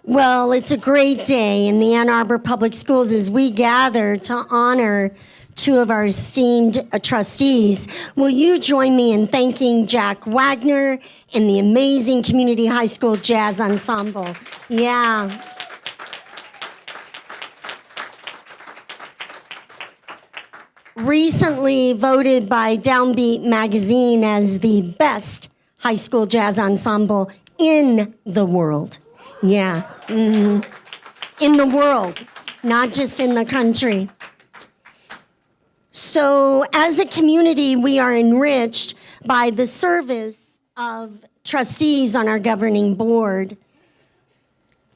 Well, it's a great day in the Ann Arbor Public Schools as we gather to honor two of our esteemed trustees. Will you join me in thanking Jack Wagner and the amazing Community High School Jazz Ensemble? Yeah. Recently voted by Downbeat magazine as the best high school jazz ensemble in the world. Yeah, in the world, not just in the country. So as a community, we are enriched by the service of trustees on our governing board.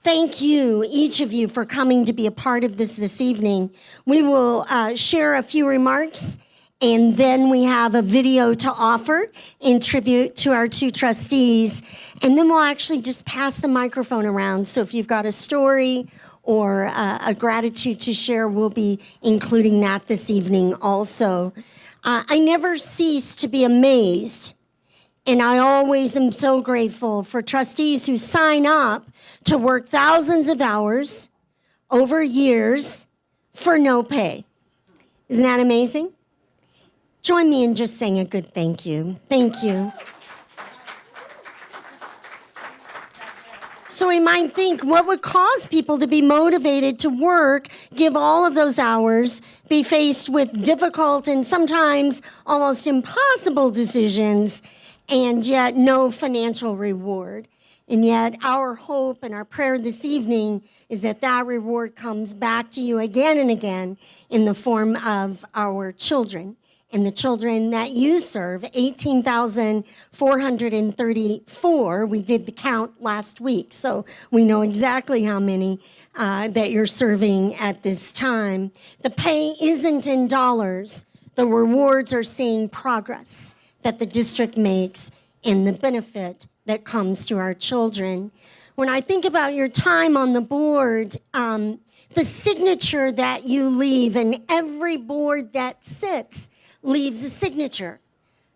Thank you, each of you, for coming to be a part of this evening. We will share a few remarks, and then we have a video to offer in tribute to our two trustees. And then we'll actually just pass the microphone around. So if you've got a story or a gratitude to share, we'll be including that this evening also. I never cease to be amazed, and I always am so grateful for trustees who sign up to work thousands of hours over years for no pay. Isn't that amazing? Join me in just saying a good thank you. Thank you. So we might think, what would cause people to be motivated to work, give all of those hours, be faced with difficult and sometimes almost impossible decisions, and yet no financial reward? And yet our hope and our prayer this evening is that that reward comes back to you again and again in the form of our children. And the children that you serve, 18,434. We did the count last week, so we know exactly how many that you're serving at this time. The pay isn't in dollars. The rewards are seeing progress that the district makes and the benefit that comes to our children. When I think about your time on the board, the signature that you leave, and every board that sits leaves a signature,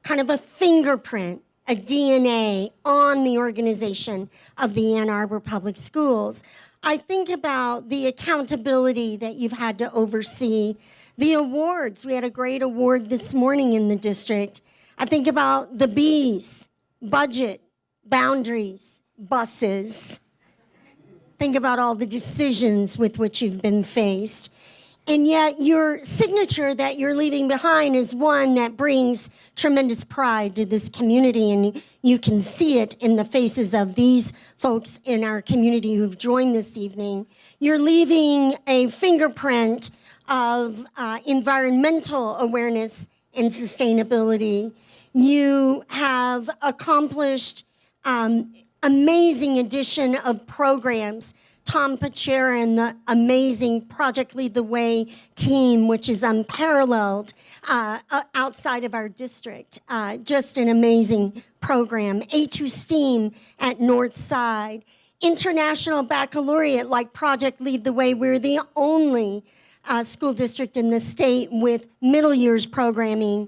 kind of a fingerprint, a DNA on the organization of the Ann Arbor Public Schools. I think about the accountability that you've had to oversee, the awards. We had a great award this morning in the district. I think about the B's, budget, boundaries, buses. Think about all the decisions with which you've been faced. And yet your signature that you're leaving behind is one that brings tremendous pride to this community, and you can see it in the faces of these folks in our community who've joined this evening. You're leaving a fingerprint of environmental awareness and sustainability. You have accomplished amazing addition of programs. Tom Pachera and the amazing Project Lead the Way team, which is unparalleled outside of our district. Just an amazing program. A2 STEAM at Northside. International Baccalaureate like Project Lead the Way. We're the only school district in the state with middle years programming,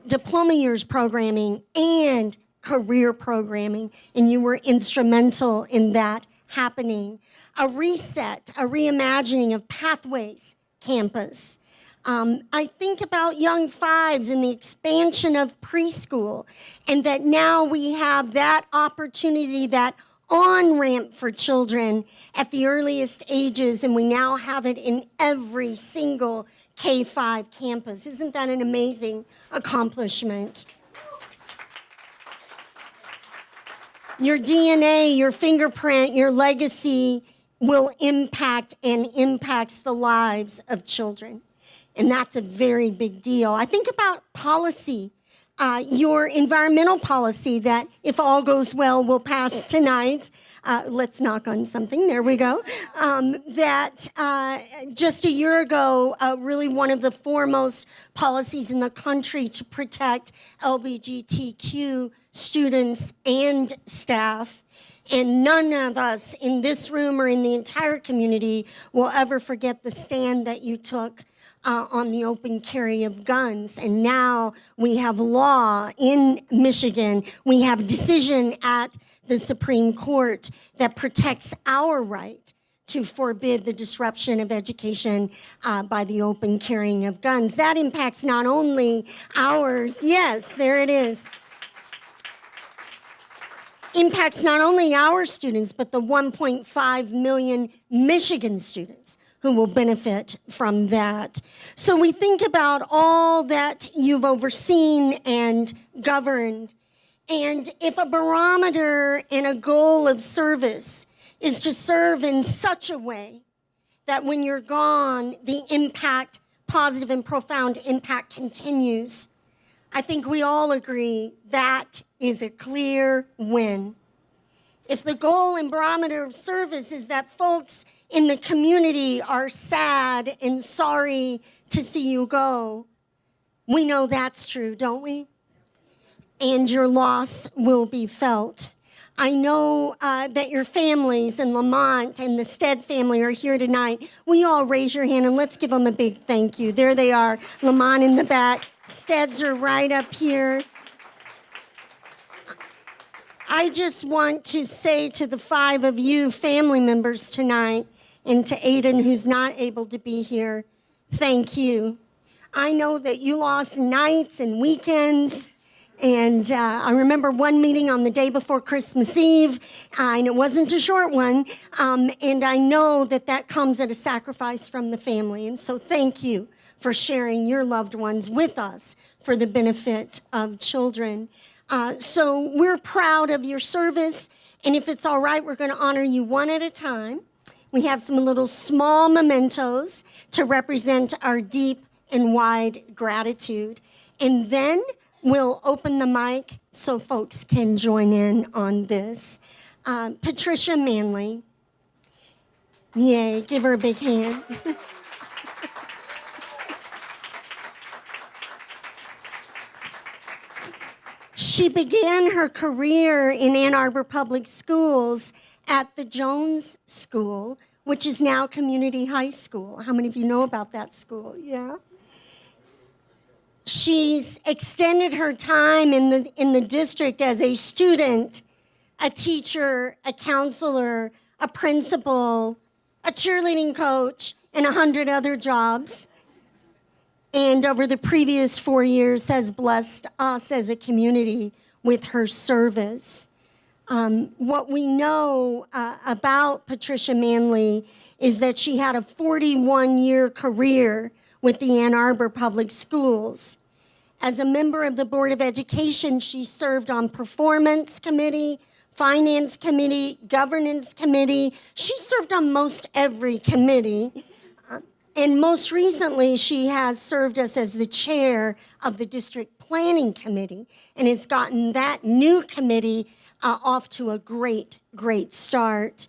diploma years programming, and career programming. And you were instrumental in that happening. A reset, a reimagining of Pathways campus. I think about Young Fives and the expansion of preschool, and that now we have that opportunity, that on-ramp for children at the earliest ages, and we now have it in every single K-5 campus. Isn't that an amazing accomplishment? Your DNA, your fingerprint, your legacy will impact and impacts the lives of children. And that's a very big deal. I think about policy, your environmental policy that, if all goes well, will pass tonight. Let's knock on something. There we go. Just a year ago, really one of the foremost policies in the country to protect LGBTQ students and staff. And none of us in this room or in the entire community will ever forget the stand that you took on the open carry of guns. And now we have law in Michigan. We have decision at the Supreme Court that protects our right to forbid the disruption of education by the open carrying of guns. That impacts not only ours, yes, there it is, impacts not only our students, but the 1.5 million Michigan students who will benefit from that. So we think about all that you've overseen and governed. And if a barometer and a goal of service is to serve in such a way that when you're gone, the impact, positive and profound impact continues, I think we all agree that is a clear win. If the goal and barometer of service is that folks in the community are sad and sorry to see you go, we know that's true, don't we? And your loss will be felt. I know that your families in Lamont and the Stead family are here tonight. Will you all raise your hand and let's give them a big thank you. There they are, Lamont in the back. Steads are right up here. I just want to say to the 5 of you family members tonight, and to Aiden, who's not able to be here, thank you. I know that you lost nights and weekends, and I remember one meeting on the day before Christmas Eve, and it wasn't a short one, and I know that that comes at a sacrifice from the family, and so thank you for sharing your loved ones with us for the benefit of children. So we're proud of your service, and if it's all right, we're going to honor you one at a time. We have some little small mementos to represent our deep and wide gratitude, and then we'll open the mic so folks can join in on this. Patricia Manley. Yay, give her a big hand. She began her career in Ann Arbor Public Schools at the Jones School, which is now Community High School. How many of you know about that school? Yeah. She's extended her time in the district as a student, a teacher, a counselor, a principal, a cheerleading coach, and 100 other jobs. And over the previous 4 years has blessed us as a community with her service. What we know about Patricia Manley is that she had a 41-year career with the Ann Arbor Public Schools. As a member of the Board of Education, she served on Performance Committee, Finance Committee, Governance Committee. She served on most every committee. And most recently, she has served us as the chair of the District Planning Committee and has gotten that new committee off to a great, great start.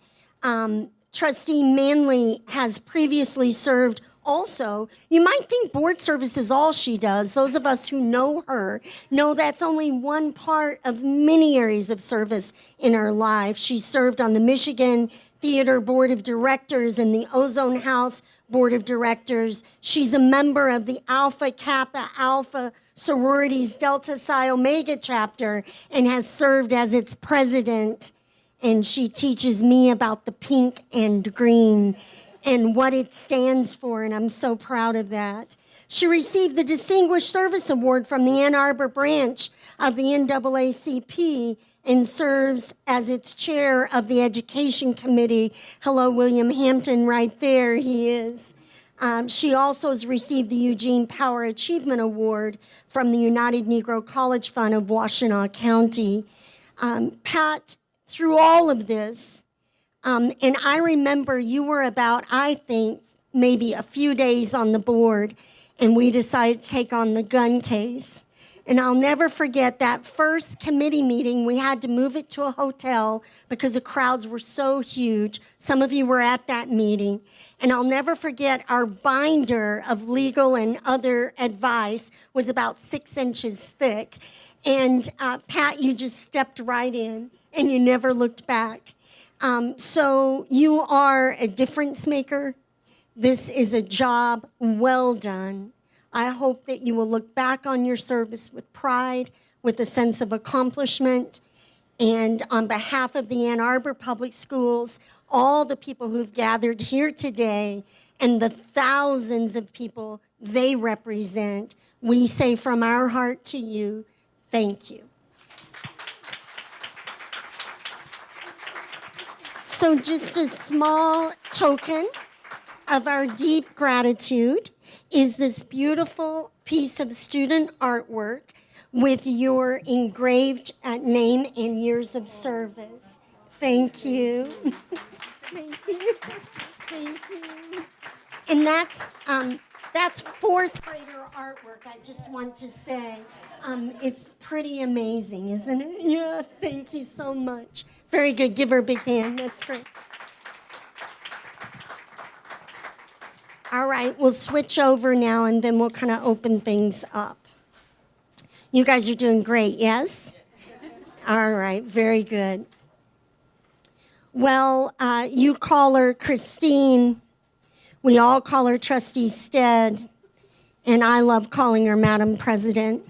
Trustee Manley has previously served also. You might think board service is all she does. Those of us who know her know that's only one part of many areas of service in her life. She served on the Michigan Theater Board of Directors and the Ozone House Board of Directors. She's a member of the Alpha Kappa Alpha Sororities Delta Psi Omega chapter and has served as its president. And she teaches me about the pink and green and what it stands for, and I'm so proud of that. She received the Distinguished Service Award from the Ann Arbor branch of the NAACP and serves as its chair of the Education Committee. Hello, William Hampton, right there he is. She also has received the Eugene Power Achievement Award from the United Negro College Fund of Washtenaw County. Pat, through all of this, and I remember you were about, I think, maybe a few days on the board, and we decided to take on the gun case. And I'll never forget that first committee meeting. We had to move it to a hotel because the crowds were so huge. Some of you were at that meeting. And I'll never forget our binder of legal and other advice was about 6 inches thick. And Pat, you just stepped right in and you never looked back. So you are a difference maker. This is a job well done. I hope that you will look back on your service with pride, with a sense of accomplishment, And on behalf of the Ann Arbor Public Schools, all the people who've gathered here today, and the thousands of people they represent, we say from our heart to you, thank you. So just a small token of our deep gratitude is this beautiful piece of student artwork with your engraved name and years of service. Thank you. Thank you. Thank you. And that's fourth grader artwork, I just want to say. It's pretty amazing, isn't it? Yeah, thank you so much. Very good. Give her a big hand. That's great. All right, we'll switch over now, and then we'll kind of open things up. You guys are doing great, yes? All right, very good. Well, you call her Christine. We all call her Trustee Stead, and I love calling her Madam President.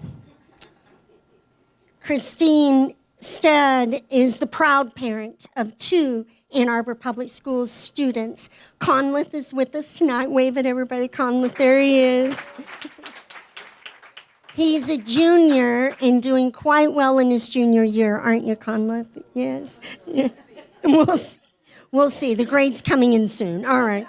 Christine Stead is the proud parent of 2 Ann Arbor Public Schools students. Conleth is with us tonight. Wave at everybody. Conleth, there he is. He's a junior and doing quite well in his junior year, aren't you, Conleth? Yes. Yeah. We'll see. The grade's coming in soon. All right.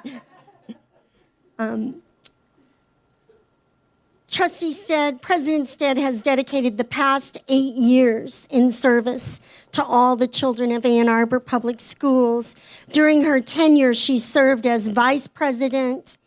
Trustee Stead, President Stead has dedicated the past 8 years in service to all the children of Ann Arbor Public Schools. During her tenure, she served as vice president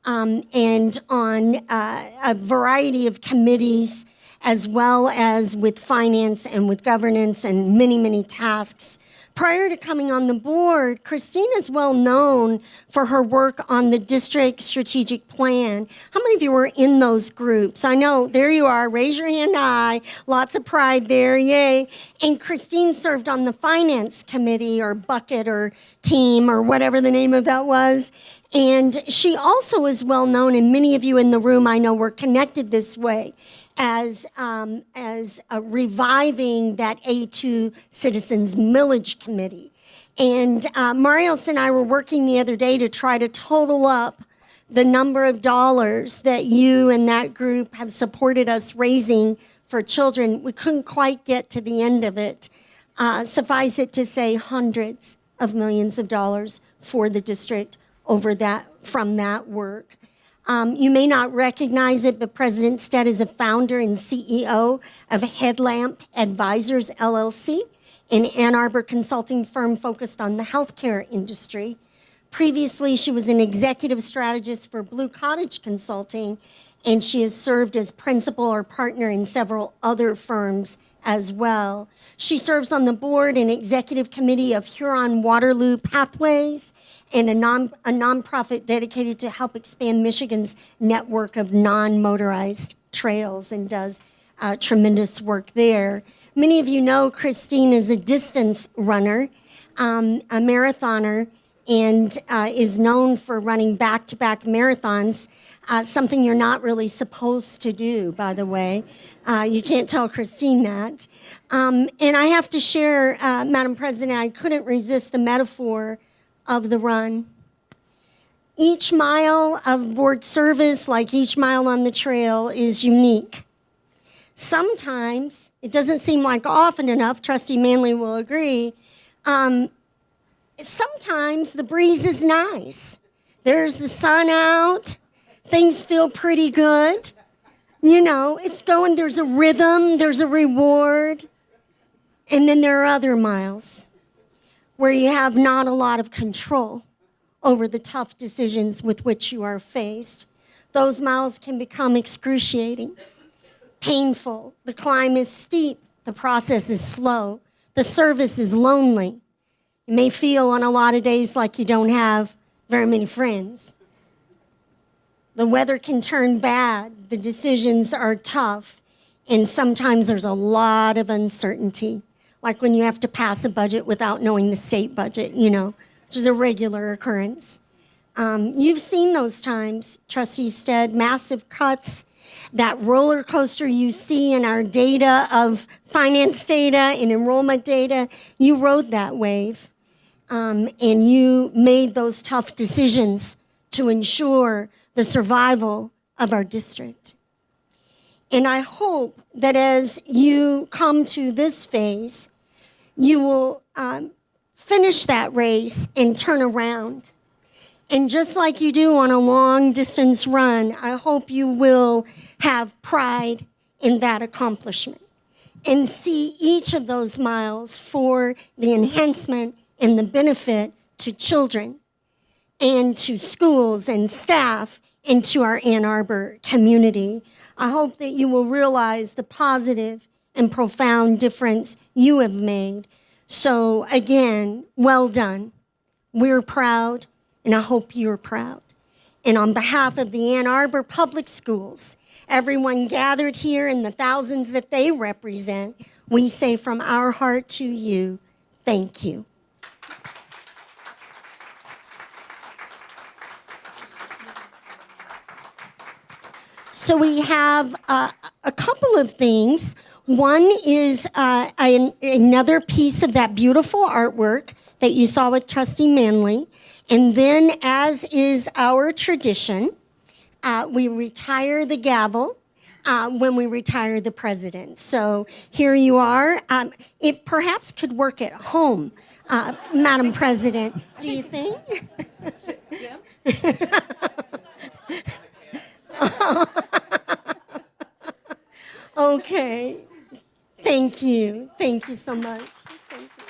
and on a variety of committees, as well as with finance and with governance and many, many tasks. Prior to coming on the board, Christine is well known for her work on the district strategic plan. How many of you were in those groups? I know, there you are. Raise your hand high. Lots of pride there, yay. And Christine served on the finance committee or bucket or team or whatever the name of that was. And she also is well known, and many of you in the room I know were connected this way, as reviving that A2 Citizens Millage Committee. And Marios and I were working the other day to try to total up the number of dollars that you and that group have supported us raising for children. We couldn't quite get to the end of it. Suffice it to say, hundreds of millions of dollars for the district from that work. You may not recognize it, but President Stead is a founder and CEO of Headlamp Advisors, LLC, an Ann Arbor consulting firm focused on the healthcare industry. Previously, she was an executive strategist for Blue Cottage Consulting, and she has served as principal or partner in several other firms as well. She serves on the board and executive committee of Huron-Waterloo Pathways, and a nonprofit dedicated to help expand Michigan's network of non-motorized trails, and does tremendous work there. Many of you know Christine is a distance runner, a marathoner, and is known for running back-to-back marathons, something you're not really supposed to do, by the way. You can't tell Christine that. And I have to share, Madam President, I couldn't resist the metaphor of the run. Each mile of board service, like each mile on the trail, is unique. Sometimes, it doesn't seem like often enough, Trustee Manley will agree, sometimes the breeze is nice. There's the sun out, things feel pretty good. You know, it's going, there's a rhythm, there's a reward. And then there are other miles where you have not a lot of control over the tough decisions with which you are faced. Those miles can become excruciating, painful. The climb is steep. The process is slow. The service is lonely. You may feel on a lot of days like you don't have very many friends. The weather can turn bad. The decisions are tough. And sometimes there's a lot of uncertainty, like when you have to pass a budget without knowing the state budget, you know, which is a regular occurrence. You've seen those times, Trustee Stead, massive cuts That roller coaster you see in our data of finance data and enrollment data, you rode that wave. And you made those tough decisions to ensure the survival of our district. And I hope that as you come to this phase, you will finish that race and turn around. And just like you do on a long distance run, I hope you will have pride in that accomplishment and see each of those miles for the enhancement and the benefit to children and to schools and staff and to our Ann Arbor community. I hope that you will realize the positive and profound difference you have made. So again, well done. We're proud, and I hope you're proud. And on behalf of the Ann Arbor Public Schools, everyone gathered here and the thousands that they represent, we say from our heart to you, thank you. So we have a couple of things. One is another piece of that beautiful artwork that you saw with Trustee Manley. And then, as is our tradition, we retire the gavel when we retire the president. So here you are. It perhaps could work at home, Madam President. Do you think? Jim? Okay. Thank you. Thank you so much. Thank you.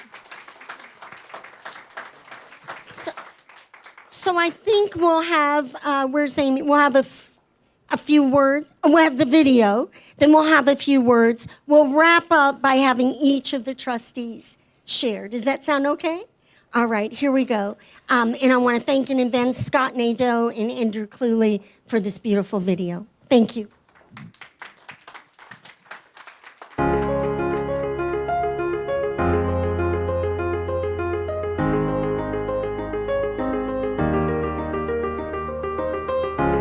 So I think we'll have, where's Amy? We'll have a few words. We'll have the video. Then we'll have a few words. We'll wrap up by having each of the trustees share. Does that sound okay? All right, here we go. And I want to thank in advance Scott Nadeau and Andrew Cluley for this beautiful video. Thank you.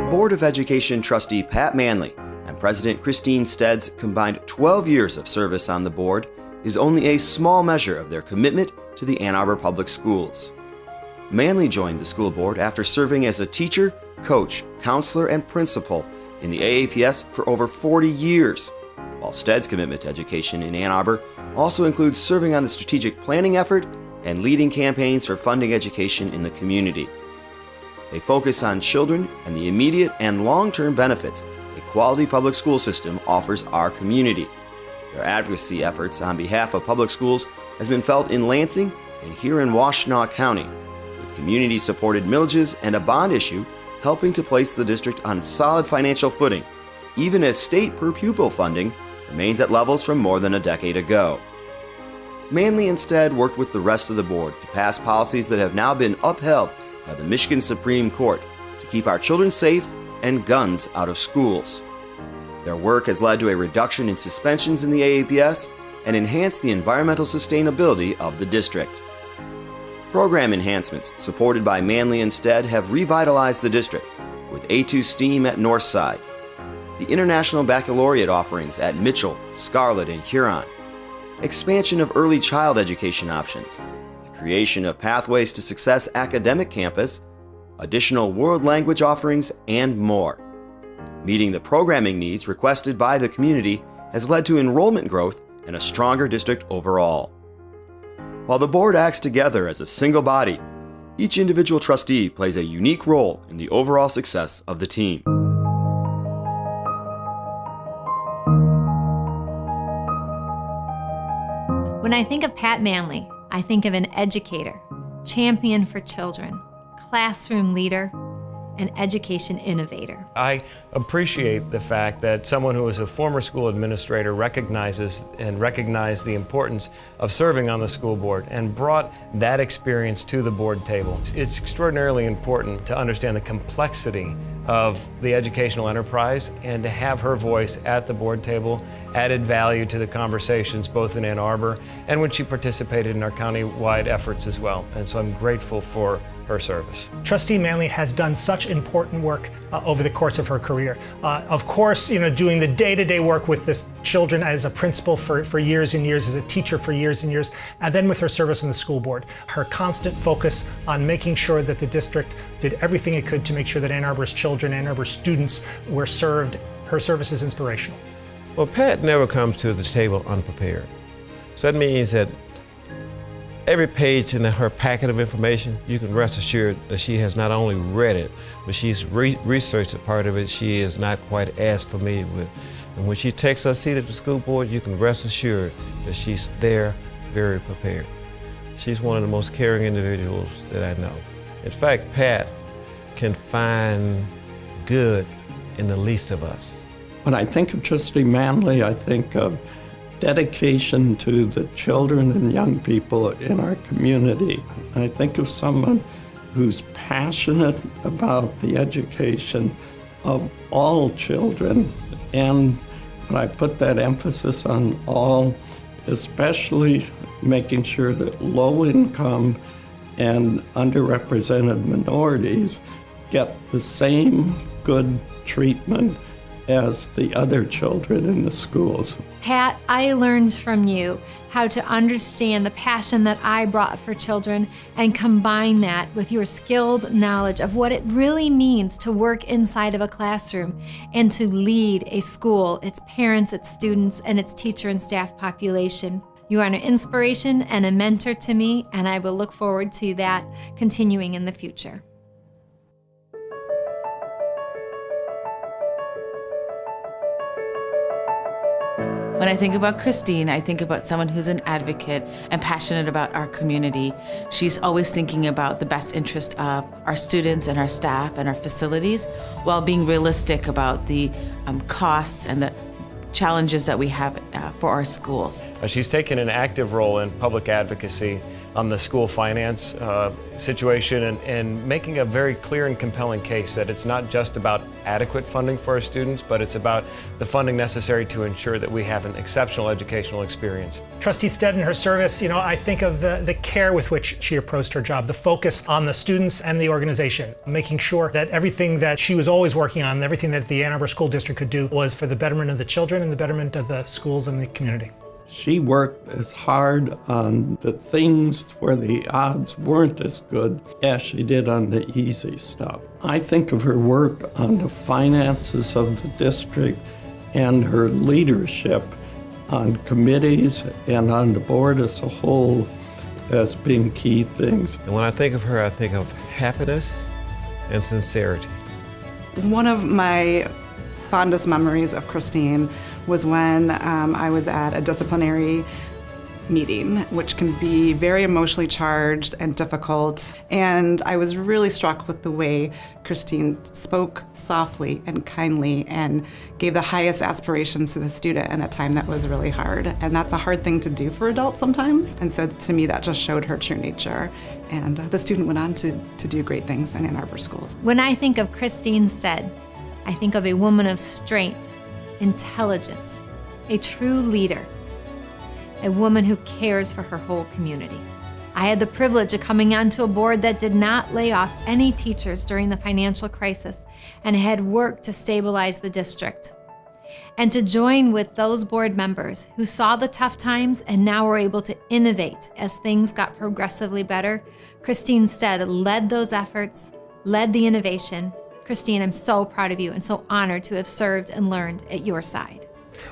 Board of Education Trustee Pat Manley and President Christine Stead's combined 12 years of service on the board is only a small measure of their commitment to the Ann Arbor Public Schools. Manley joined the school board after serving as a teacher, coach, counselor, and principal in the AAPS for over 40 years, while Stead's commitment to education in Ann Arbor also includes serving on the strategic planning effort and leading campaigns for funding education in the community. They focus on children and the immediate and long-term benefits a quality public school system offers our community. Their advocacy efforts on behalf of public schools has been felt in Lansing and here in Washtenaw County, with community-supported millages and a bond issue helping to place the district on solid financial footing, even as state per-pupil funding remains at levels from more than a decade ago. Manley instead worked with the rest of the board to pass policies that have now been upheld by the Michigan Supreme Court to keep our children safe and guns out of schools. Their work has led to a reduction in suspensions in the AAPS and enhanced the environmental sustainability of the district. Program enhancements supported by Manley and Stead have revitalized the district, with A2 STEAM at Northside, the International Baccalaureate offerings at Mitchell, Scarlett, and Huron, expansion of early child education options, creation of Pathways to Success Academic Campus, additional world language offerings, and more. Meeting the programming needs requested by the community has led to enrollment growth and a stronger district overall. While the board acts together as a single body, each individual trustee plays a unique role in the overall success of the team. When I think of Pat Manley, I think of an educator, champion for children, classroom leader, and education innovator. I appreciate the fact that someone who is a former school administrator recognized the importance of serving on the school board and brought that experience to the board table. It's extraordinarily important to understand the complexity of the educational enterprise, and to have her voice at the board table added value to the conversations both in Ann Arbor and when she participated in our county-wide efforts as well. And so I'm grateful for her service. Trustee Manley has done such important work over the course of her career. Of course, doing the day-to-day work with the children as a principal for years and years, as a teacher for years and years, and then with her service on the school board. Her constant focus on making sure that the district did everything it could to make sure that Ann Arbor's children, Ann Arbor students were served. Her service is inspirational. Well, Pat never comes to the table unprepared. So that means that every page in her packet of information, you can rest assured that she has not only read it, but she's researched a part of it she is not quite as familiar with. And when she takes her seat at the school board, you can rest assured that she's there very prepared. She's one of the most caring individuals that I know. In fact, Pat can find good in the least of us. When I think of Trustee Manley, I think of dedication to the children and young people in our community. I think of someone who's passionate about the education of all children. And when I put that emphasis on all, especially making sure that low-income and underrepresented minorities get the same good treatment as the other children in the schools. Pat, I learned from you how to understand the passion that I brought for children and combine that with your skilled knowledge of what it really means to work inside of a classroom and to lead a school, its parents, its students, and its teacher and staff population. You are an inspiration and a mentor to me, and I will look forward to that continuing in the future. When I think about Christine, I think about someone who's an advocate and passionate about our community. She's always thinking about the best interest of our students and our staff and our facilities, while being realistic about the costs and the challenges that we have for our schools. She's taken an active role in public advocacy on the school finance situation and making a very clear and compelling case that it's not just about adequate funding for our students, but it's about the funding necessary to ensure that we have an exceptional educational experience. Trustee Stead and her service, I think of the care with which she approached her job, the focus on the students and the organization, making sure that everything that she was always working on, everything that the Ann Arbor School District could do was for the betterment of the children and the betterment of the schools and the community. She worked as hard on the things where the odds weren't as good as she did on the easy stuff. I think of her work on the finances of the district and her leadership on committees and on the board as a whole as being key things. And when I think of her, I think of happiness and sincerity. One of my fondest memories of Christine was when I was at a disciplinary meeting, which can be very emotionally charged and difficult. And I was really struck with the way Christine spoke softly and kindly and gave the highest aspirations to the student in a time that was really hard. And that's a hard thing to do for adults sometimes. And so to me, that just showed her true nature. And the student went on to do great things in Ann Arbor schools. When I think of Christine Stead, I think of a woman of strength, intelligence, a true leader, a woman who cares for her whole community. I had the privilege of coming onto a board that did not lay off any teachers during the financial crisis and had worked to stabilize the district. And to join with those board members who saw the tough times and now were able to innovate as things got progressively better, Christine Stead led those efforts, led the innovation. Christine, I'm so proud of you and so honored to have served and learned at your side.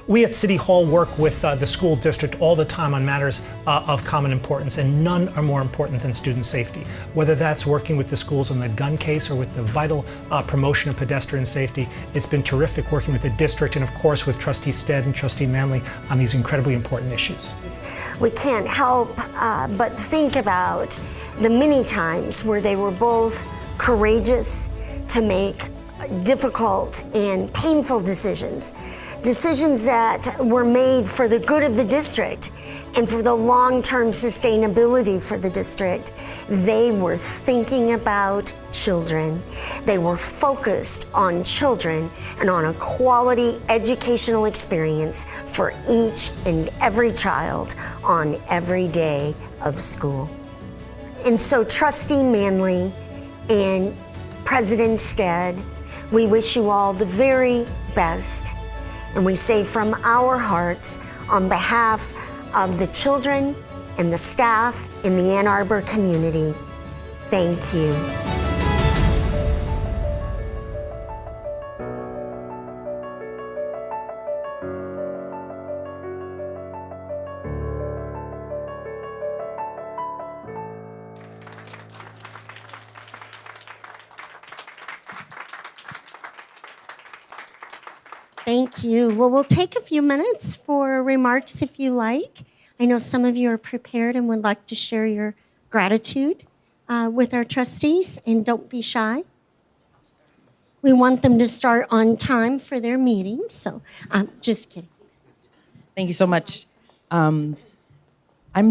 We at City Hall work with the school district all the time on matters of common importance, and none are more important than student safety. Whether that's working with the schools on the gun case or with the vital promotion of pedestrian safety, it's been terrific working with the district and of course with Trustee Stead and Trustee Manley on these incredibly important issues. We can't help but think about the many times where they were both courageous to make difficult and painful decisions that were made for the good of the district and for the long-term sustainability for the district. They were thinking about children. They were focused on children and on a quality educational experience for each and every child on every day of school. And so Trustee Manley and President Stead, we wish you all the very best. And we say from our hearts, on behalf of the children and the staff in the Ann Arbor community, thank you. Thank you. Well, we'll take a few minutes for remarks if you like. I know some of you are prepared and would like to share your gratitude with our trustees, and don't be shy. We want them to start on time for their meetings, so just kidding. Thank you so much. I'm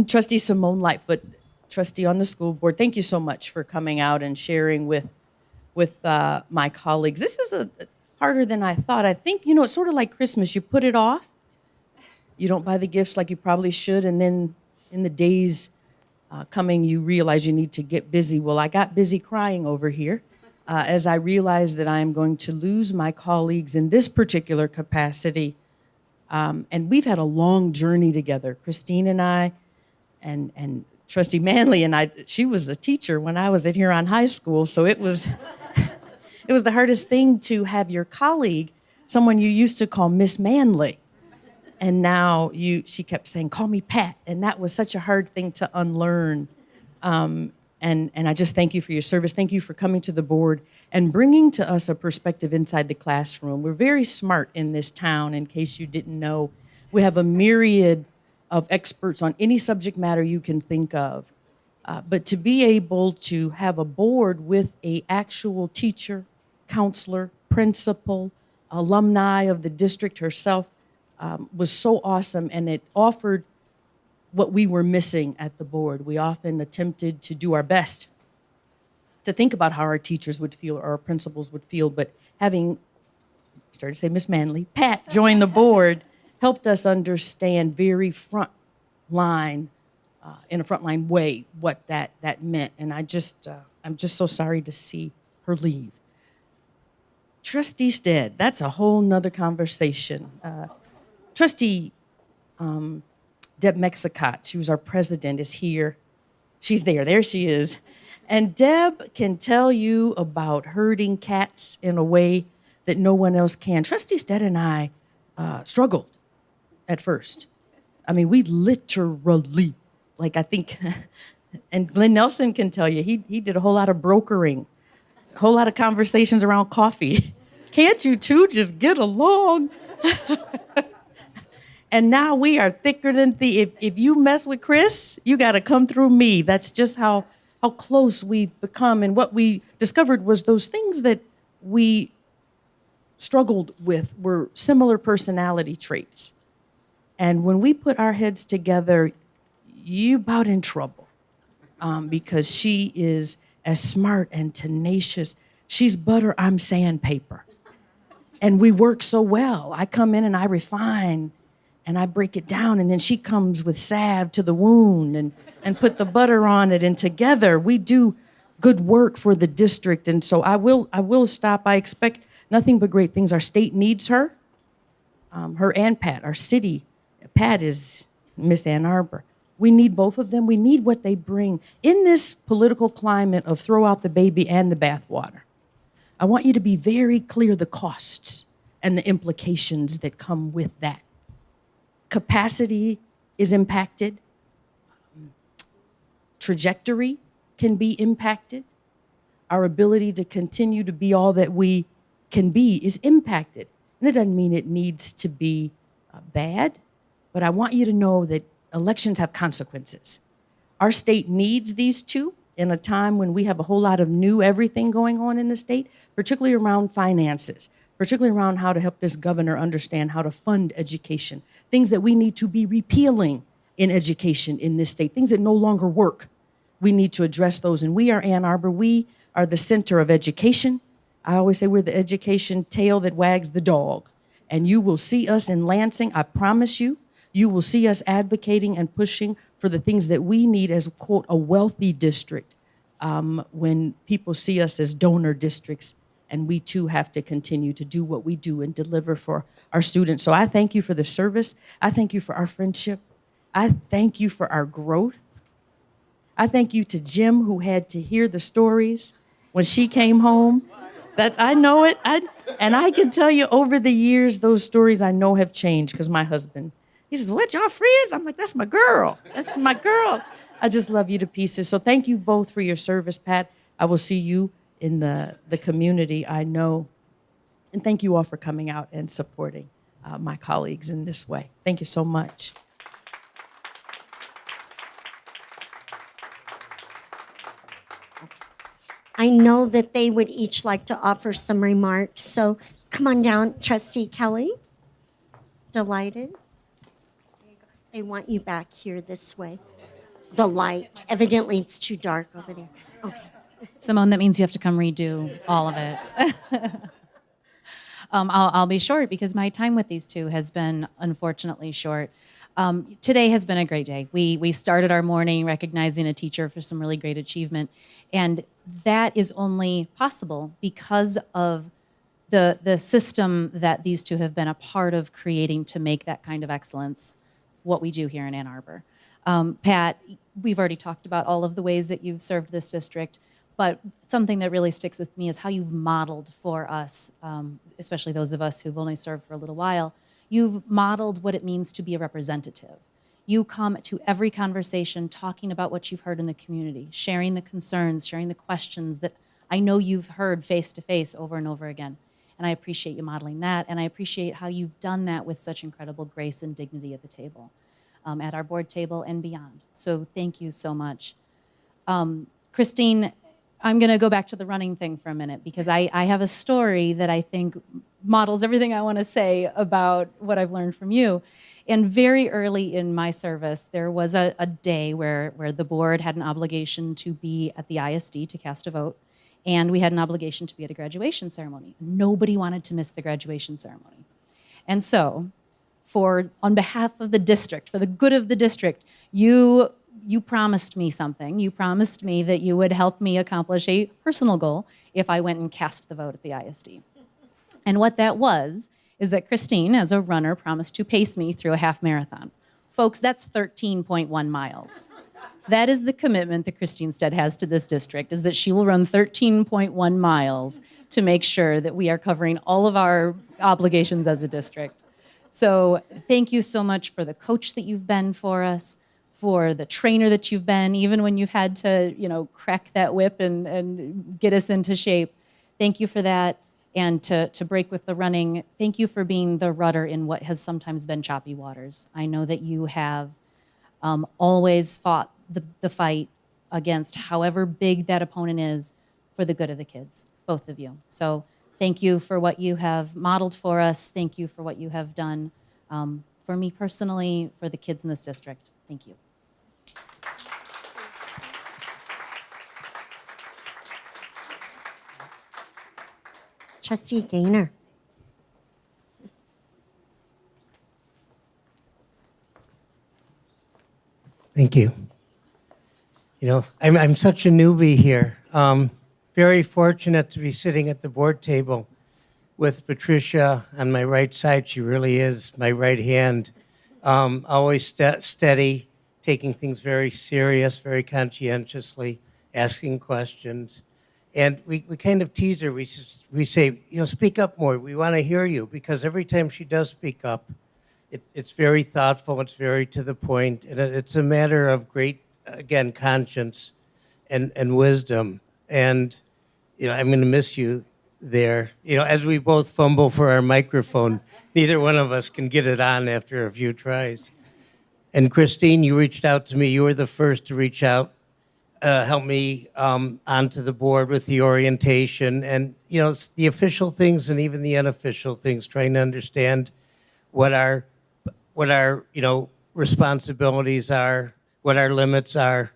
Trustee Simone Lightfoot, trustee on the school board. Thank you so much for coming out and sharing with my colleagues. This is harder than I thought. I think, it's sort of like Christmas. You put it off. You don't buy the gifts like you probably should, and then in the days coming, you realize you need to get busy. Well, I got busy crying over here as I realized that I am going to lose my colleagues in this particular capacity. And we've had a long journey together, Christine and I, and Trustee Manley and I. She was a teacher when I was at Huron High School, so it was it was the hardest thing to have your colleague, someone you used to call Miss Manley, and now she kept saying, "Call me Pat," and that was such a hard thing to unlearn. And I just thank you for your service. Thank you for coming to the board and bringing to us a perspective inside the classroom. We're very smart in this town, in case you didn't know. We have a myriad of experts on any subject matter you can think of. But to be able to have a board with an actual teacher, counselor, principal, alumni of the district herself was so awesome, and it offered what we were missing at the board. We often attempted to do our best to think about how our teachers would feel or our principals would feel, but having, started to say Miss Manley, Pat join the board helped us understand very front line, in a frontline way, what that meant. And I'm just so sorry to see her leave. Trustee Stead, that's a whole nother conversation. Trustee Deb Mexicott, she was our president, is here. She's there she is. And Deb can tell you about herding cats in a way that no one else can. Trustee Stead and I struggled at first. I mean, we literally, I think, and Glenn Nelson can tell you, he did a whole lot of brokering, a whole lot of conversations around coffee. Can't you two just get along? And now we are thicker than thieves. If you mess with Chris, you got to come through me. That's just how close we've become. And what we discovered was those things that we struggled with were similar personality traits. And when we put our heads together, you about in trouble because she is as smart and tenacious. She's butter, I'm sandpaper. And we work so well. I come in and I refine and I break it down, and then she comes with salve to the wound and put the butter on it, and together we do good work for the district. And so I will stop. I expect nothing but great things. Our state needs her. Her and Pat, our city. Pat is Miss Ann Arbor. We need both of them. We need what they bring. In this political climate of throw out the baby and the bathwater, I want you to be very clear the costs and the implications that come with that. Capacity is impacted. Trajectory can be impacted. Our ability to continue to be all that we can be is impacted. And it doesn't mean it needs to be bad, but I want you to know that elections have consequences. Our state needs these two in a time when we have a whole lot of new everything going on in the state, particularly around finances, particularly around how to help this governor understand how to fund education, things that we need to be repealing in education in this state, things that no longer work. We need to address those. And we are Ann Arbor. We are the center of education. I always say we're the education tail that wags the dog. And you will see us in Lansing, I promise you. You will see us advocating and pushing for the things that we need as, quote, a wealthy district when people see us as donor districts, and we too have to continue to do what we do and deliver for our students. So I thank you for the service. I thank you for our friendship. I thank you for our growth. I thank you to Jim, who had to hear the stories when she came home. That I know it. And I can tell you over the years, those stories I know have changed, because my husband, he says, "What, y'all friends?" I'm like, "That's my girl. That's my girl." I just love you to pieces. So thank you both for your service, Pat. I will see you in the community, I know. And thank you all for coming out and supporting my colleagues in this way. Thank you so much. I know that they would each like to offer some remarks, so come on down, Trustee Kelly. Delighted. They want you back here this way. The light. Evidently, it's too dark over there. Okay. Simone, that means you have to come redo all of it. I'll be short because my time with these two has been unfortunately short. Today has been a great day. We started our morning recognizing a teacher for some really great achievement, and that is only possible because of the system that these two have been a part of creating to make that kind of excellence what we do here in Ann Arbor. Pat, we've already talked about all of the ways that you've served this district, but something that really sticks with me is how you've modeled for us, especially those of us who've only served for a little while. You've modeled what it means to be a representative. You come to every conversation talking about what you've heard in the community, sharing the concerns, sharing the questions that I know you've heard face to face over and over again. And I appreciate you modeling that, and I appreciate how you've done that with such incredible grace and dignity at the table, at our board table and beyond. So thank you so much. Christine, I'm going to go back to the running thing for a minute, because I have a story that I think models everything I want to say about what I've learned from you. And very early in my service, there was a day where the board had an obligation to be at the ISD to cast a vote, and we had an obligation to be at a graduation ceremony. Nobody wanted to miss the graduation ceremony. And so, on behalf of the district, for the good of the district, you promised me something. You promised me that you would help me accomplish a personal goal if I went and cast the vote at the ISD. And what that was is that Christine, as a runner, promised to pace me through a half marathon. Folks, that's 13.1 miles. That is the commitment that Christine Stead has to this district, is that she will run 13.1 miles to make sure that we are covering all of our obligations as a district. So thank you so much for the coach that you've been for us, for the trainer that you've been, even when you've had to, crack that whip and get us into shape. Thank you for that. And to break with the running, thank you for being the rudder in what has sometimes been choppy waters. I know that you have always fought the fight against however big that opponent is for the good of the kids, both of you. So thank you for what you have modeled for us. Thank you for what you have done for me personally, for the kids in this district. Thank you. Trustee Gaynor. Thank you. I'm such a newbie here. Very fortunate to be sitting at the board table with Patricia on my right side. She really is my right hand. Always steady, taking things very serious, very conscientiously, asking questions. And we kind of tease her. We say, speak up more. We want to hear you, because every time she does speak up, it's very thoughtful. It's very to the point. And it's a matter of great, again, conscience and wisdom. And, I'm going to miss you there. As we both fumble for our microphone, neither one of us can get it on after a few tries. And Christine, you reached out to me. You were the first to reach out. Help me onto the board with the orientation and, the official things and even the unofficial things, trying to understand what our responsibilities are, what our limits are.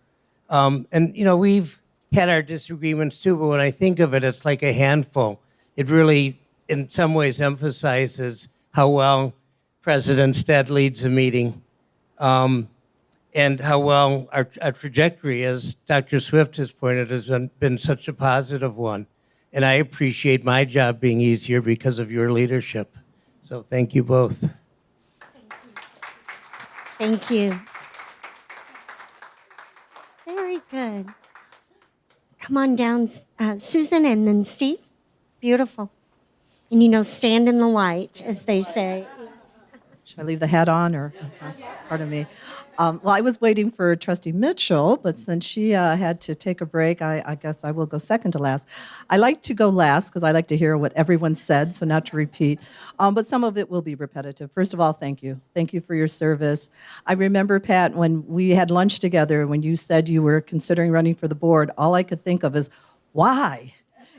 And, we've had our disagreements too, but when I think of it, it's like a handful. It really, in some ways, emphasizes how well President Stead leads a meeting. and how well our trajectory, as Dr. Swift has pointed, has been such a positive one. And I appreciate my job being easier because of your leadership. So thank you both. Thank you. Very good. Come on down, Susan, and then Steve. Beautiful. And stand in the light, as they say. Should I leave the hat on, or pardon me? Well, I was waiting for Trustee Mitchell, but since she had to take a break, I guess I will go second to last. I like to go last because I like to hear what everyone said, so not to repeat. But some of it will be repetitive. First of all, thank you. Thank you for your service. I remember, Pat, when we had lunch together, when you said you were considering running for the board, all I could think of is, why?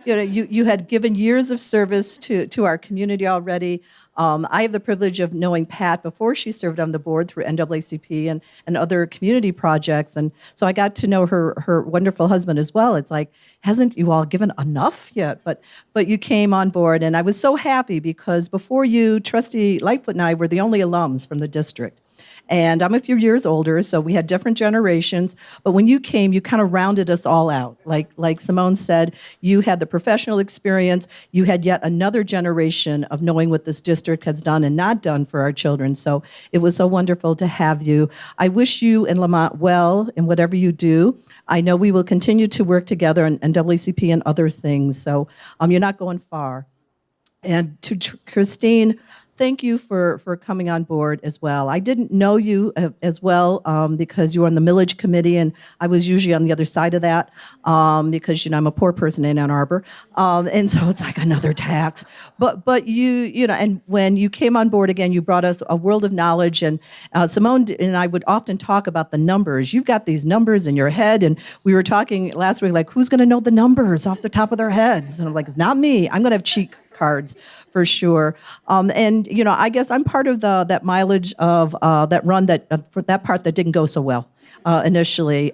You had given years of service to our community already. I have the privilege of knowing Pat before she served on the board through NAACP and other community projects. And so I got to know her wonderful husband as well. It's like, hasn't you all given enough yet? But you came on board, and I was so happy because before you, Trustee Lightfoot and I were the only alums from the district. And I'm a few years older, so we had different generations. But when you came, you kind of rounded us all out. Like Simone said, you had the professional experience. You had yet another generation of knowing what this district has done and not done for our children. So it was so wonderful to have you. I wish you and Lamont well in whatever you do. I know we will continue to work together in NAACP and other things. So you're not going far. And to Christine, thank you for coming on board as well. I didn't know you as well because you were on the millage committee, and I was usually on the other side of that because I'm a poor person in Ann Arbor, and so it's like another tax. But you and when you came on board again, you brought us a world of knowledge. And Simone and I would often talk about the numbers. You've got these numbers in your head, and we were talking last week like, who's going to know the numbers off the top of their heads? And I'm like, it's not me. I'm going to have cheat cards for sure. And I guess I'm part of that mileage of that run for that part that didn't go so well initially.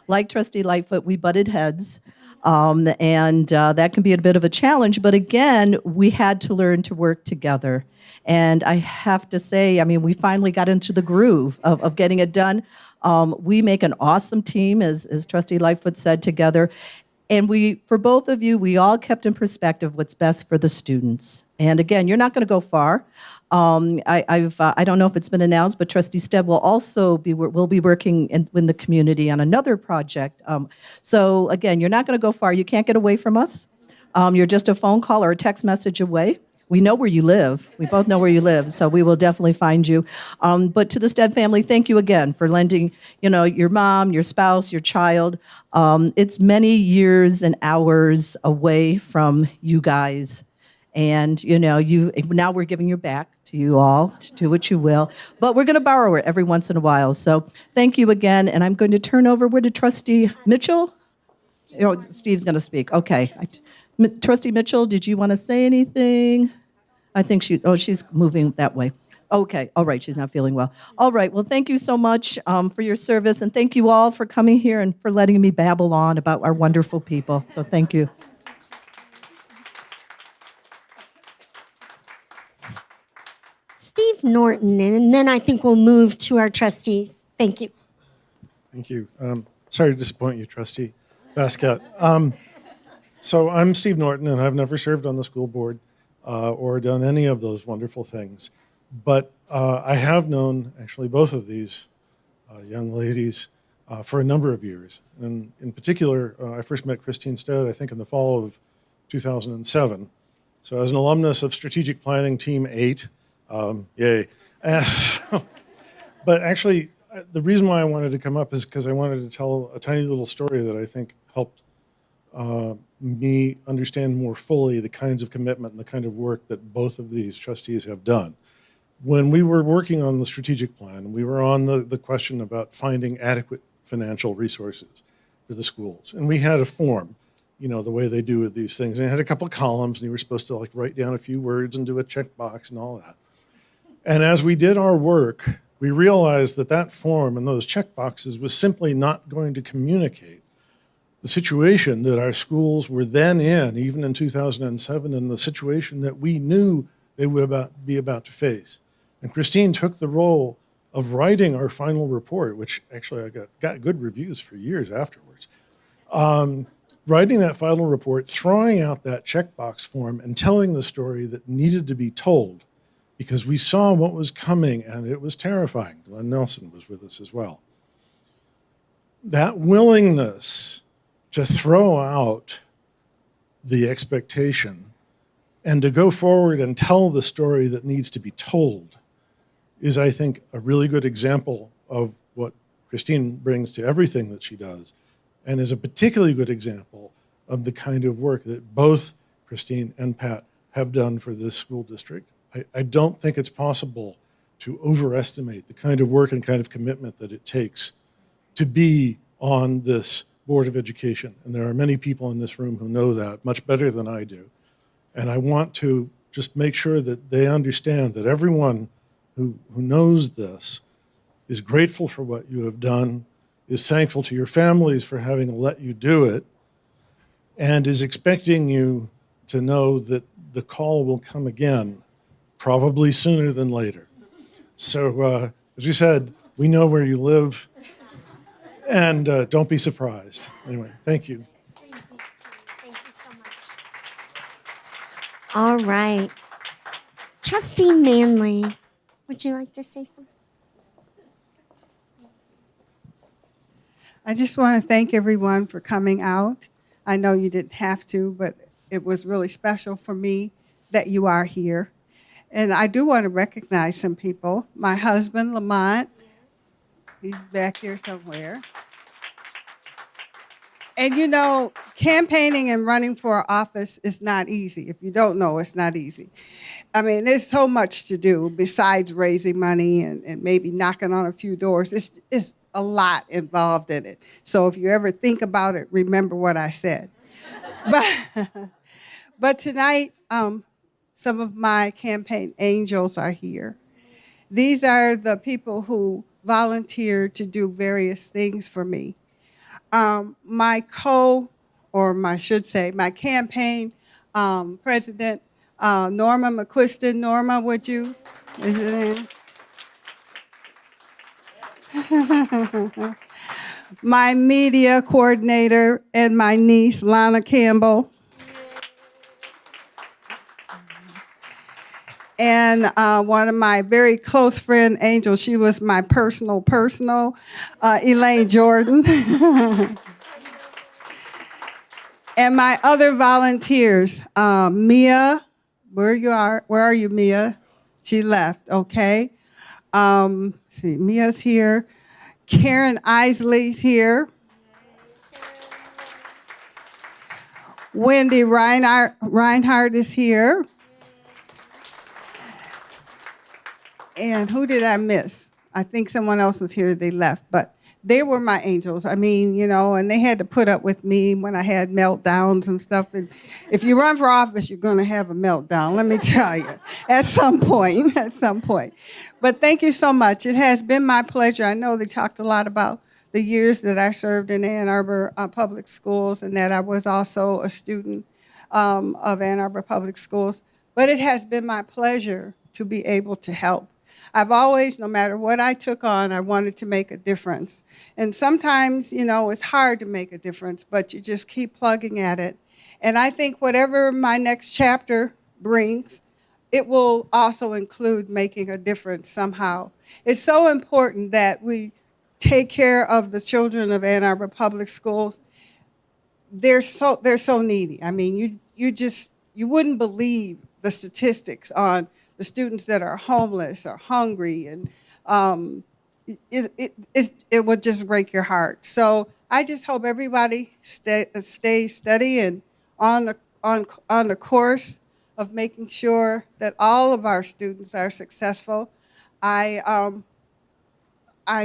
Like Trustee Lightfoot, we butted heads. And that can be a bit of a challenge, but again, we had to learn to work together. And I have to say, we finally got into the groove of getting it done. We make an awesome team, as Trustee Lightfoot said, together. And for both of you, we all kept in perspective what's best for the students. And again, you're not going to go far. I don't know if it's been announced, but Trustee Stead will be working in the community on another project. So again, you're not going to go far. You can't get away from us. You're just a phone call or a text message away. We know where you live. We both know where you live, so we will definitely find you. But to the Stead family, thank you again for lending, your mom, your spouse, your child. It's many years and hours away from you guys. And, now we're giving you back to you all to do what you will. But we're going to borrow it every once in a while. So thank you again. And I'm going to turn over to Trustee Mitchell. Steve's going to speak. Okay. Trustee Mitchell, did you want to say anything? I think she's moving that way. Okay, all right, she's not feeling well. All right, well, thank you so much for your service, and thank you all for coming here and for letting me babble on about our wonderful people. So thank you. Steve Norton, and then I think we'll move to our trustees. Thank you. Thank you. Sorry to disappoint you, Trustee Basket. So I'm Steve Norton, and I've never served on the school board or done any of those wonderful things. But I have known actually both of these young ladies for a number of years. And in particular, I first met Christine Stead, I think in the fall of 2007. So as an alumnus of Strategic Planning Team 8, yay. But actually, the reason why I wanted to come up is because I wanted to tell a tiny little story that I think helped me understand more fully the kinds of commitment and the kind of work that both of these trustees have done. When we were working on the strategic plan, we were on the question about finding adequate financial resources for the schools. And we had a form, the way they do with these things. And it had a couple of columns, and you were supposed to write down a few words and do a checkbox and all that. And as we did our work, we realized that form and those checkboxes was simply not going to communicate the situation that our schools were then in, even in 2007, and the situation that we knew they would be about to face. And Christine took the role of writing our final report, which actually I got good reviews for years afterwards. Writing that final report, throwing out that checkbox form and telling the story that needed to be told because we saw what was coming and it was terrifying. Glenn Nelson was with us as well. That willingness to throw out the expectation and to go forward and tell the story that needs to be told is, I think, a really good example of what Christine brings to everything that she does, and is a particularly good example of the kind of work that both Christine and Pat have done for this school district. I don't think it's possible to overestimate the kind of work and kind of commitment that it takes to be on this Board of Education. And there are many people in this room who know that much better than I do. And I want to just make sure that they understand that everyone who knows this is grateful for what you have done, is thankful to your families for having let you do it, and is expecting you to know that the call will come again, probably sooner than later. So, as you said, we know where you live, and don't be surprised. Anyway, thank you. Thank you. Thank you so much. All right. Trustee Manley, would you like to say something? I just want to thank everyone for coming out. I know you didn't have to, but it was really special for me that you are here. And I do want to recognize some people. My husband, Lamont, he's back here somewhere. And you know, campaigning and running for office is not easy. If you don't know, it's not easy. I mean, there's so much to do besides raising money and maybe knocking on a few doors. It's a lot involved in it. So if you ever think about it, remember what I said. But tonight, some of my campaign angels are here. These are the people who volunteered to do various things for me. My campaign president, Norma McQuiston. Norma, would you? Is your name? My media coordinator and my niece, Lana Campbell. And one of my very close friend, Angel, she was my personal, Elaine Jordan. And my other volunteers, Mia, where are you, Mia? She left, okay. See, Mia's here. Karen Isley's here. Wendy Reinhardt is here. And who did I miss? I think someone else was here, they left, but they were my angels. I mean, you know, and they had to put up with me when I had meltdowns and stuff. And if you run for office, you're going to have a meltdown, let me tell you, at some point. But thank you so much. It has been my pleasure. I know they talked a lot about the years that I served in Ann Arbor Public Schools and that I was also a student of Ann Arbor Public Schools. But it has been my pleasure to be able to help. I've always, no matter what I took on, I wanted to make a difference. And sometimes, you know, it's hard to make a difference, but you just keep plugging at it. And I think whatever my next chapter brings, it will also include making a difference somehow. It's so important that we take care of the children of Ann Arbor Public Schools. They're so needy. I mean, you wouldn't believe the statistics on the students that are homeless or hungry, and it would just break your heart. So I just hope everybody stay steady and on the course of making sure that all of our students are successful. I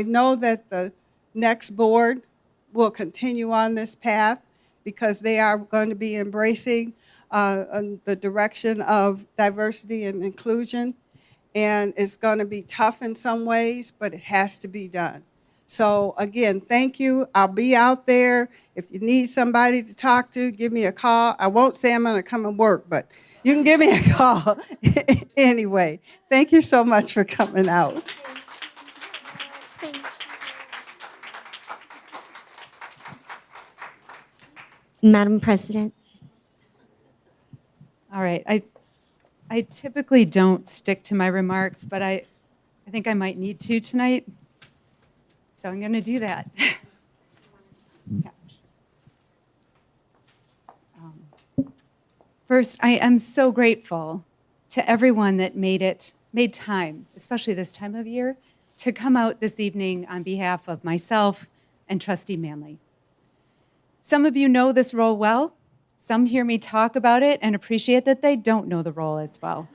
know that the next board will continue on this path because they are going to be embracing the direction of diversity and inclusion. And it's going to be tough in some ways, but it has to be done. So again, thank you. I'll be out there. If you need somebody to talk to, give me a call. I won't say I'm going to come and work, but you can give me a call anyway. Thank you so much for coming out. Madam President. All right. I typically don't stick to my remarks, but I think I might need to tonight. So I'm going to do that. First, I am so grateful to everyone that made time, especially this time of year, to come out this evening on behalf of myself and Trustee Manley. Some of you know this role well. Some hear me talk about it and appreciate that they don't know the role as well,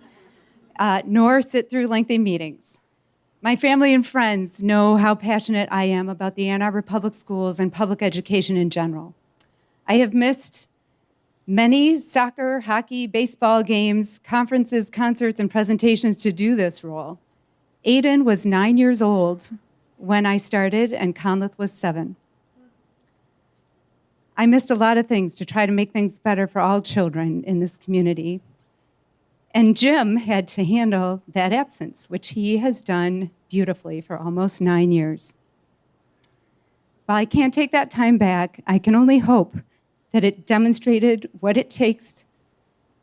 nor sit through lengthy meetings. My family and friends know how passionate I am about the Ann Arbor Public Schools and public education in general. I have missed many soccer, hockey, baseball games, conferences, concerts, and presentations to do this role. Aiden was 9 years old when I started, and Conleth was 7. I missed a lot of things to try to make things better for all children in this community. And Jim had to handle that absence, which he has done beautifully for almost 9 years. While I can't take that time back, I can only hope that it demonstrated what it takes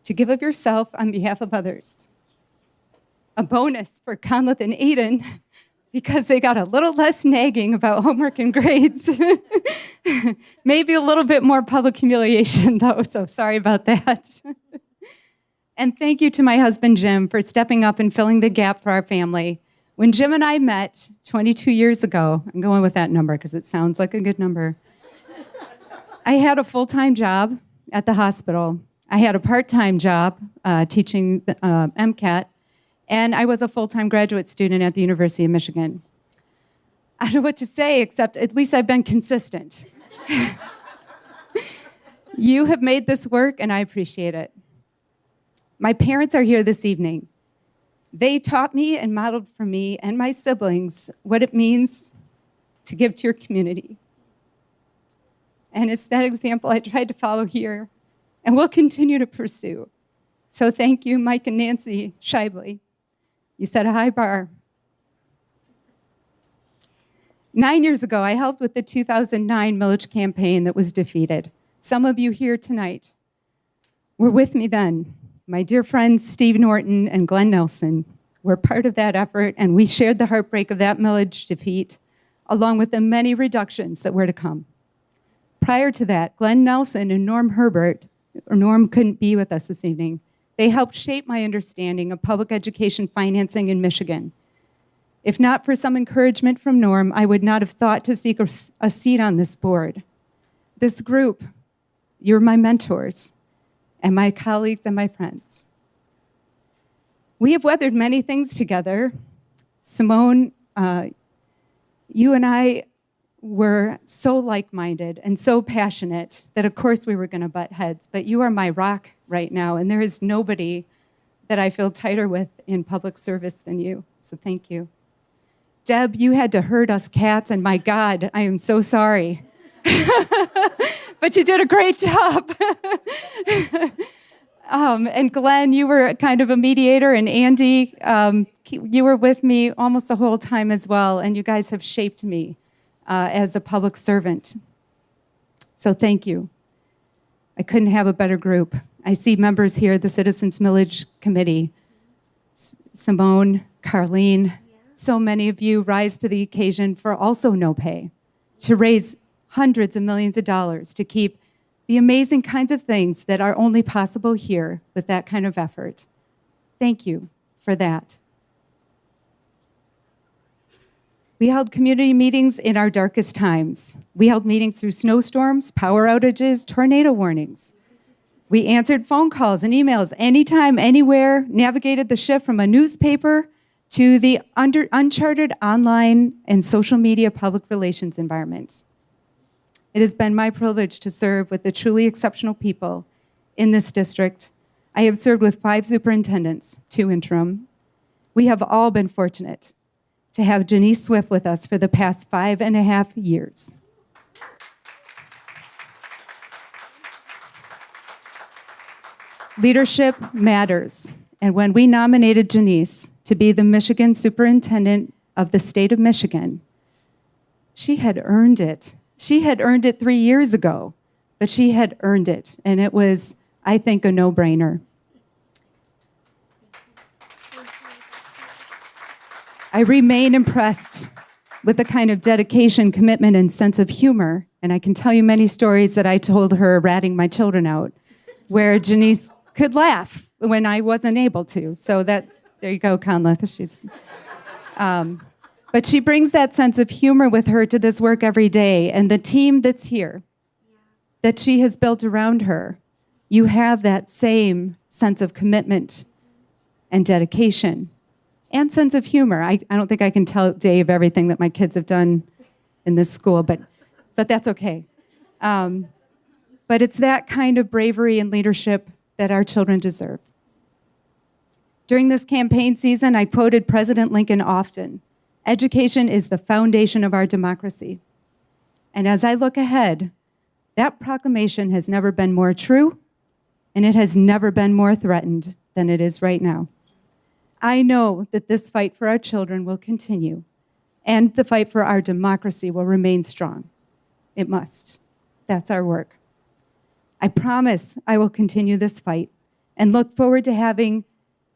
to give of yourself on behalf of others. A bonus for Conleth and Aiden, because they got a little less nagging about homework and grades. Maybe a little bit more public humiliation, though, so sorry about that. And thank you to my husband, Jim, for stepping up and filling the gap for our family. When Jim and I met 22 years ago, I'm going with that number because it sounds like a good number, I had a full-time job at the hospital. I had a part-time job teaching MCAT, and I was a full-time graduate student at the University of Michigan. I don't know what to say, except at least I've been consistent. You have made this work, and I appreciate it. My parents are here this evening. They taught me and modeled for me and my siblings what it means to give to your community. And it's that example I tried to follow here and will continue to pursue. So thank you, Mike and Nancy Shibley. You set a high bar. 9 years ago, I helped with the 2009 millage campaign that was defeated. Some of you here tonight were with me then. My dear friends Steve Norton and Glenn Nelson were part of that effort, and we shared the heartbreak of that millage defeat, along with the many reductions that were to come. Prior to that, Glenn Nelson and Norm Herbert, or Norm couldn't be with us this evening, they helped shape my understanding of public education financing in Michigan. If not for some encouragement from Norm, I would not have thought to seek a seat on this board. This group, you're my mentors, and my colleagues and my friends. We have weathered many things together. Simone, you and I were so like-minded and so passionate that of course we were going to butt heads, but you are my rock right now, and there is nobody that I feel tighter with in public service than you, so thank you. Deb, you had to herd us cats, and my God, I am so sorry. But you did a great job. And Glenn, you were kind of a mediator, and Andy, you were with me almost the whole time as well, and you guys have shaped me as a public servant. So thank you. I couldn't have a better group. I see members here, the Citizens Millage Committee, Simone, Carlene, so many of you rise to the occasion for also no pay, to raise hundreds of millions of dollars to keep the amazing kinds of things that are only possible here with that kind of effort. Thank you for that. We held community meetings in our darkest times. We held meetings through snowstorms, power outages, tornado warnings. We answered phone calls and emails anytime, anywhere, navigated the shift from a newspaper to the uncharted online and social media public relations environment. It has been my privilege to serve with the truly exceptional people in this district. I have served with 5 superintendents, 2 interim. We have all been fortunate to have Janice Swift with us for the past 5.5 years. Leadership matters. And when we nominated Janice to be the Michigan Superintendent of the state of Michigan, she had earned it. She had earned it 3 years ago but she had earned it, and it was, I think, a no-brainer. I remain impressed with the kind of dedication, commitment, and sense of humor, and I can tell you many stories that I told her ratting my children out, where Janice could laugh when I wasn't able to. So there you go, Conleth. But she brings that sense of humor with her to this work every day, and the team that's here, that she has built around her, you have that same sense of commitment and dedication and sense of humor. I don't think I can tell Dave everything that my kids have done in this school, but that's okay. But it's that kind of bravery and leadership that our children deserve. During this campaign season, I quoted President Lincoln often. Education is the foundation of our democracy. And as I look ahead, that proclamation has never been more true, and it has never been more threatened than it is right now. I know that this fight for our children will continue, and the fight for our democracy will remain strong. It must. That's our work. I promise I will continue this fight and look forward to having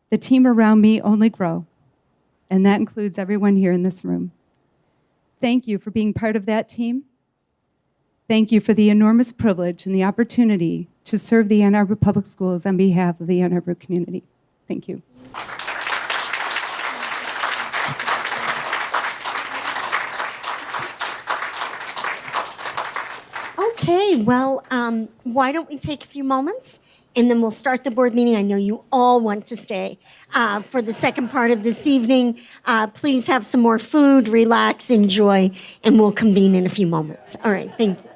the team around me only grow, and that includes everyone here in this room. Thank you for being part of that team. Thank you for the enormous privilege and the opportunity to serve the Ann Arbor Public Schools on behalf of the Ann Arbor community. Thank you. Okay, well, why don't we take a few moments and then we'll start the board meeting. I know you all want to stay for the second part of this evening. Please have some more food, relax, enjoy, and we'll convene in a few moments. All right, thank you.